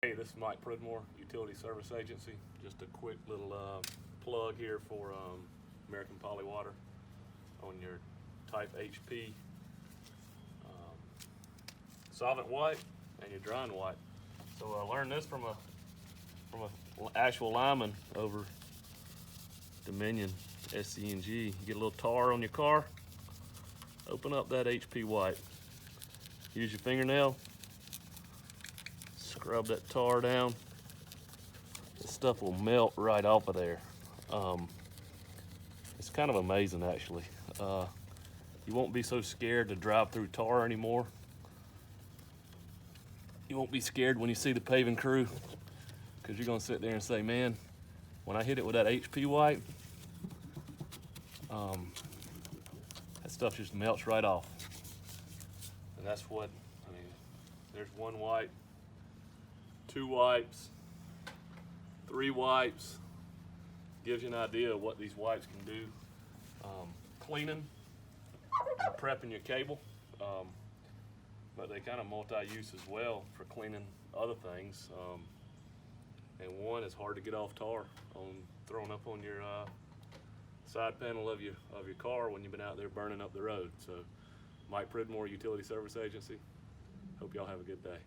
Hey, this is Mike Pridmore, Utility Service Agency. Just a quick little plug here for American Polywater on your type HP solvent wipe and your drying wipe. So I learned this from a actual lineman over Dominion SCNG. You get a little tar on your car, open up that HP wipe. Use your fingernail, scrub that tar down. This stuff will melt right off of there. It's kind of amazing, actually. You won't be so scared to drive through tar anymore. You won't be scared when you see the paving crew, because you're gonna sit there and say, man, when I hit it with that HP wipe, that stuff just melts right off. And that's what, I mean, there's one wipe, 2 wipes, 3 wipes. Gives you an idea of what these wipes can do. Cleaning and prepping your cable, but they kind of multi-use as well for cleaning other things. And one is hard to get off tar thrown up on your side panel of your car when you've been out there burning up the road. So, Mike Pridmore, Utility Service Agency. Hope y'all have a good day.